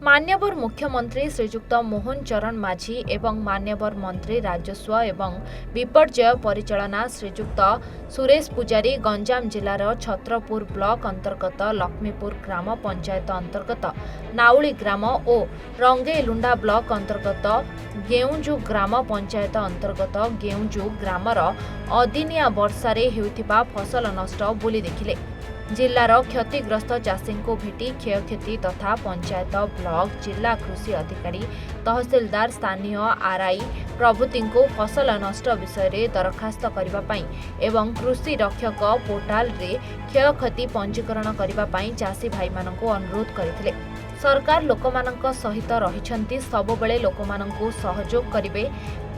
मान्यवर मुख्यमंत्री श्रीजुक्त मोहन चरण माझी एवं मान्यवर मंत्री राजस्व एवं विपर्यय परिचालना श्रीजुक्त सुरेश पुजारी गंजाम जिलार छत्रपुर ब्लॉक अंतर्गत लक्ष्मीपुर ग्राम पंचायत अंतर्गत नाउली ग्राम और रंगेलुंडा ब्लॉक अंतर्गत गेउंजु ग्राम पंचायत अंतर्गत गेउंजु ग्रामर अदिनिया वर्षारे हेउथिबा फसल नष्ट बुली देखिले। जिल्लार क्षतिग्रस्त चाषी को भेटी क्षयक्षति तथा पंचायत ब्लॉक जिला कृषि अधिकारी तहसीलदार स्थानीय आरआई प्रभृति को फसल नष्ट विषय में दरखास्त करने एवं कृषि रक्षक पोर्टाल रे क्षयक्षति पंजीकरण करने चाषी भाई मानक अनुरोध करथिले। सरकार लोकमानक सहित रहिछंती सबुबेले लोकमानकु सहयोग करिवे।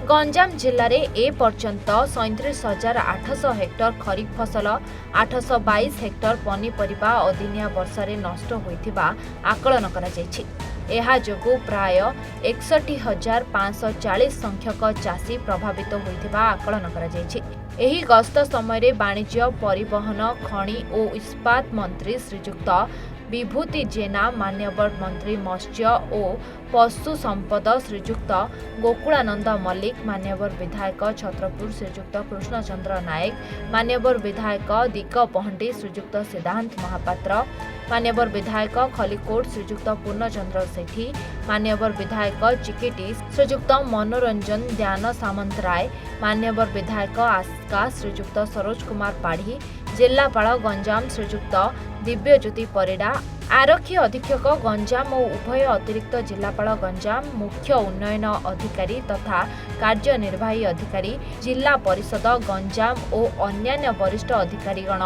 गंजाम जिल्ला रे ए पर्यंत 37,800 हेक्टर खरीफ फसल 822 हेक्टर पनीपरिबा अदिनिया वर्षारे नष्ट होइथिबा आकलन करा जायछि। एहा जोगु प्राय 61,540 संख्यक चाषी प्रभावित होइथिबा आकलन करा जायछि। एही गस्त समय वाणिज्य परिवहन खनि और इस्पात मंत्री श्रीजुक्त विभूति जेना मान्यवर मंत्री मत्स्य और पशु संपद श्रीजुक्त गोकुलानंद मल्लिक मान्यवर विधायक छत्रपुर श्रीजुक्त कृष्णचंद्र नायक मान्यवर विधायक दिगपहंडी श्रीजुक्त सिद्धांत महापात्र मान्यवर विधायक खलिकोट श्रीजुक्त पूर्णचंद्र सेठी मान्यवर विधायक चिकिटी श्रीजुक्त मनोरंजन ध्यान सामंतराय मान्यवर विधायक आस्का श्रीजुक्त सरोज कुमार पाढ़ी जिल्लापाल गंजाम श्रीजुक्त दिव्यज्योति परिडा आरक्षी अधीक्षक गंजाम और उभय अतिरिक्त जिल्लापाल गंजाम मुख्य उन्नयन अधिकारी तथा कार्यनिर्वाही अधिकारी जिला परिषद गंजाम और अन्यान्य वरिष्ठ अधिकारीगण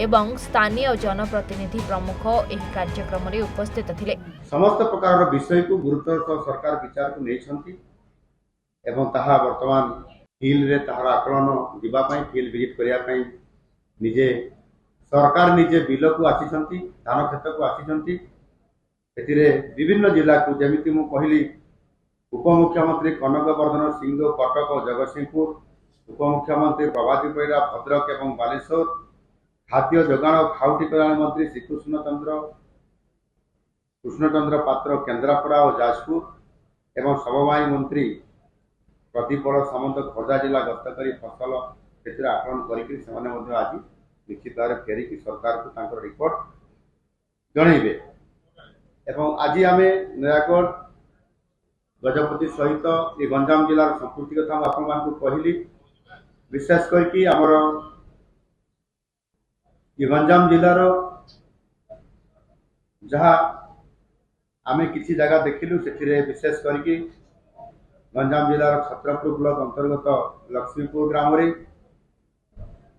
एवं स्थानीय जनप्रतिनिधि प्रमुख एही कार्यक्रम में उपस्थित थिले। समस्त प्रकार विषय को गुरुत्वर सह सरकार विचार को नहीं एवं ताहा वर्तमान फील्ड रे ताहार आकलन दिबा पई फील्ड विजिट करिया पई निजे सरकार निजे बिल को आसीचंती धान क्षेत्र को आसीचंती एतिरे विभिन्न जिला को जेमिति मु कहली उपमुख्यमंत्री कनकवर्धन सिंह कटक और जगतसिंहपुर उपमुख्यमंत्री प्रभाती परिडा भद्रक एवं बालेश्वर खाद्य जोगाण और खाउटी कल्याण मंत्री कृष्णचंद्र पात्र केन्द्रापड़ा और जाजपुर एवं समवाय मंत्री प्रतिपल सामंत खोर्धा जिला गस्त कर फसल क्षेत्र आकलन कर आज निश्चित भाव फेरिकी सरकार को तांकर रिपोर्ट जनइबे एवं आज आम नयागढ़ गजपति सहित ये गंजाम जिलार संस्कृति कथा आपको कहली विशेष करके आमर ये गंजाम जिलार जहाँ आम किसी जगह देखिलु से विशेष करके गंजाम जिलार छत्रपुर ब्लॉक अंतर्गत लक्ष्मीपुर ग्राम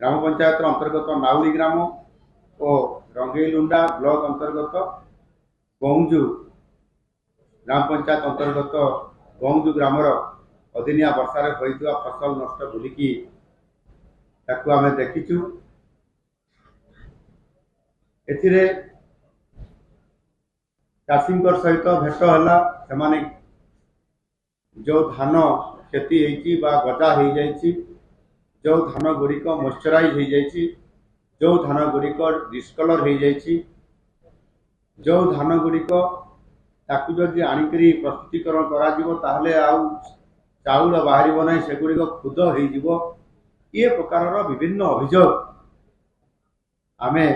ग्राम पंचायत अंतर्गत नाउली ग्राम और रंगेलुंडा ब्लॉक अंतर्गत गौंजु ग्राम पंचायत अंतर्गत गौंजु ग्रामर अदिनिया वर्षार होइतुवा फसल नष्ट बुलिकी ताकू आमे देखिचु। एथिरे चाषींकर सहित भेट हला सेमाने जो धान खेती होइची बा गजा हो जाइची जो धान गुड़िक मॉइस्चराइज हो जाइची जो धान गुड़िक डिस्कलर हो जाइची जो धान गुड़िक ताकू जदि आनिकरी प्रस्तुतिकरण करा जिवो ताहले आउ चाउल बाहरिबो नै सेगुड़िक खुद हो जिवो ये प्रकार विभिन्न अभियोग आमे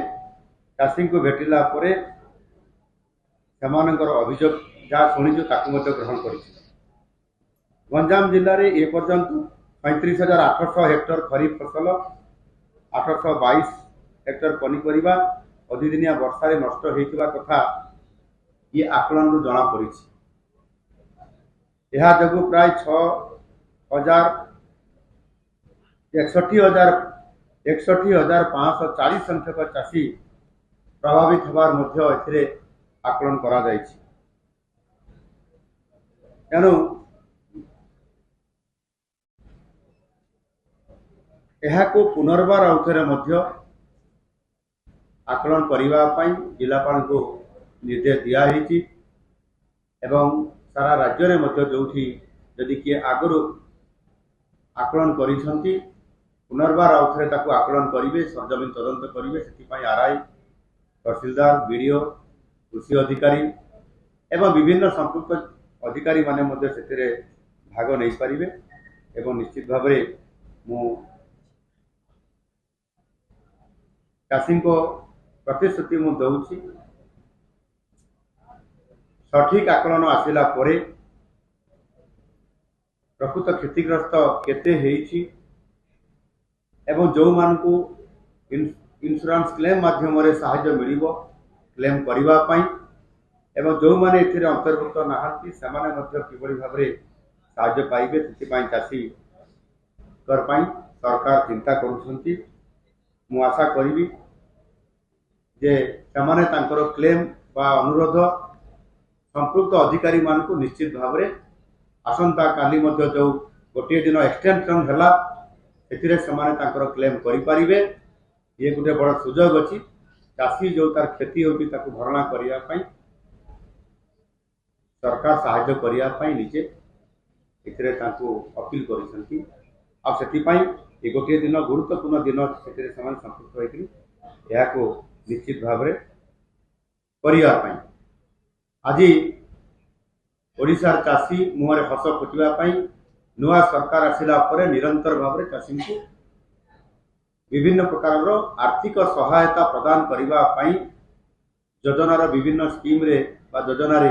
चाषी को भेटिला परे सेमानकर अभियोग जहाँ शुणीचु ताकू मध्य ग्रहण करिछु। गंजाम जिले में ए पर्यंत 35,800 हेक्टर खरीफ फसल 822 हेक्टर पनीपरिबा अधिदिनिया वर्षारे नष्ट होइतिबा कथा ये आकलन रु जना पड़ी। यह जगु प्राय 61,540 संख्यक चाषी प्रभावित होबार मध्य एथिरे आकलन करा जायछि। तेणु को पुनर्बार आउथरे आकलन करने जिलापाल को निर्देश दिखाई सारा राज्य में जो जदि किए आगु आकलन करिसंती पुनर्बार आउथरे आकलन करेंगे सरजमीन तदंत करेंगे से आरआई तहसीलदार बीडीओ कृषि अधिकारी एवं विभिन्न संपुक्त अधिकारी माने मध्य सेतिरे भाग नहीं पारिबे एवं निश्चित भाव में मु चाषी को प्रतिश्रुति मु दउछि सठिक आकलन आसिला परे प्रकृत क्षतिग्रस्त केते हेइछि एवं जो मानकु इंश्योरेंस क्लेम माध्यम रे सहायता मिलिबो क्लेम करिवा पई एवं जो माने एथिरे अंतर्भुक्त नाहंती सेमाने मध्य किबळी भाबरे सहायता पाइबे सेति पई चाषी कर पई सरकार चिंता करूछंती। मु आशा करिबी जे सेमाने तांकर क्लेम बा अनुरोध संपुक्त अधिकारी मानकु निश्चित भाबरे आसंता काली मध्य जो गोटे दिन एक्सटेंशन हैला एथिरे समाने तांकर क्लेम करि पारिबे। ये गोटे बड़ सुजोग अछि चाषी जो तार क्षति होती ताकू भरणा करिया पई सरकार सहायता करिया पई निजे एथिरे ताकू अपील करिसंती आ सेति पई ए गोटे दिन गुरुत्वपूर्ण दिन सेथिरे समान संपुक्त होइकरी याको निश्चित भाबरे करिया पई आजि ओडिशार चाषी मुहरे हस फुटिबा पई नुआ सरकार आसिला परे निरंतर भाबरे चाषी को विभिन्न प्रकार आर्थिक सहायता प्रदान करिबा पई योजनार विभिन्न स्कीम रे बा योजना रे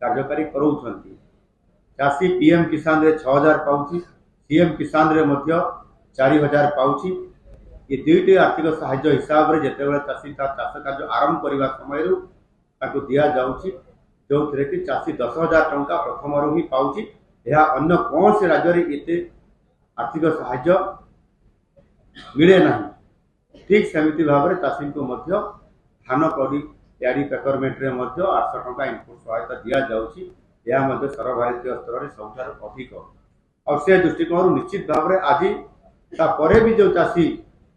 कार्यकारी करूछंती। चाषी पीएम किसान रे 6000 पाउची सीएम किसान रे मध्य 4000 पाउची। ये दुईटी आर्थिक सहायता हिसाब रे जेतेबेले चाषी ता चाष कार्य आरंभ करिबा समय रु ताकू दिया जाउची जो थे कि चाषी 10,000 टंका प्रथम रू ही पाउची। यह अन्य कौन से राज्य रे एते आर्थिक सहायता मिले नहीं। ठीक सेमिति भाव में चाषी को मध्य धान कड़ी प्याडी पेकरमेंट रे मध्य 800 टंका इनपुट सहायता दिया जाउची। यह मध्य सर्वभारतीय स्तर में सबुठार अधिक और से दृष्टिकोण निश्चित भाव में आज तापर भी जो चाषी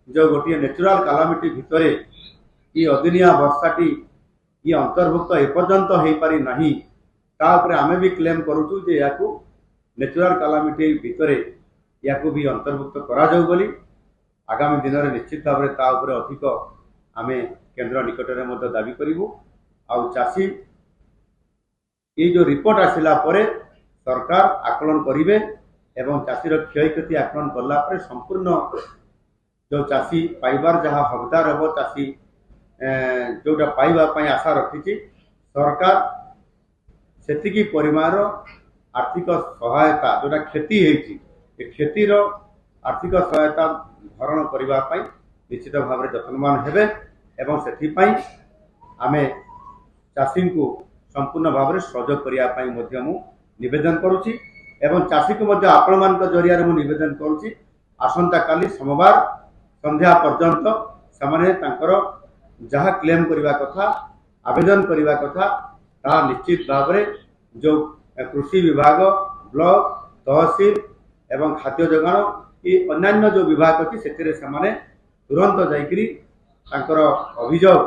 जो गोटे नेचुराल कालामिटी भितर ये अदिनिया वर्षाटी ये अंतर्भुक्त एपर्यंत हो पारि नहीं तापर आमे भी क्लेम करूचु जे याकू नेचुराल कालामिटी भितर याकू भी अंतर्भुक्त करा जाऊ बोली आगामी दिन में निश्चित भाव में तापर अधिक आमे केंद्र निकट में दाबी करूँ। आउ चाषी ये जो रिपोर्ट आसिला परे सरकार आकलन करिवे एवं चाषीर क्षय क्षति आकलन कला परे संपूर्ण जो चाषी पाइबार जहाँ हकदार हम चाषी जोटा पाइबा पई आशा रखी सरकार सेतिकी परिमाण आर्थिक सहायता जोटा क्षति होती क्षतिर आर्थिक सहायता भरण करबा पई निश्चित भाव में यत्नवान हेबे एवं सेथिपई आमे चाषी को संपूर्ण भाव में सहयोग करिया पई मध्य मु निवेदन करूची एवं चाषी को मध्य आपण मान जरिया रे मु निवेदन करूची आसंता काली सोमवार संध्या पर्यंत सामाने तांकर जहाँ क्लेम करने कथा आवेदन करने कथा ता निश्चित भाव में जो कृषि विभाग ब्लॉक तहसील एवं खाद्य जोगाण ये अन्य जो विभाग अच्छी से तुरंत जाकरी अभियोग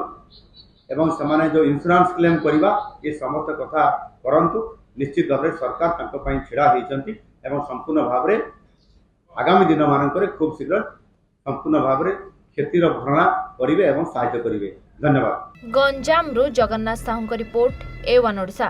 एवं से जो इंश्योरेंस क्लेम करवा ये समस्त कथा करंतु निश्चित भाव में सरकार छिड़ा होती एवं संपूर्ण भाव में आगामी दिन मानक खूब शीघ्र संपूर्ण भाव में क्षतिर भरणा करिवे एवं सहायता करिवे। धन्यवाद। गंजाम रु जगन्नाथ साहू रिपोर्ट A1 ओडिशा।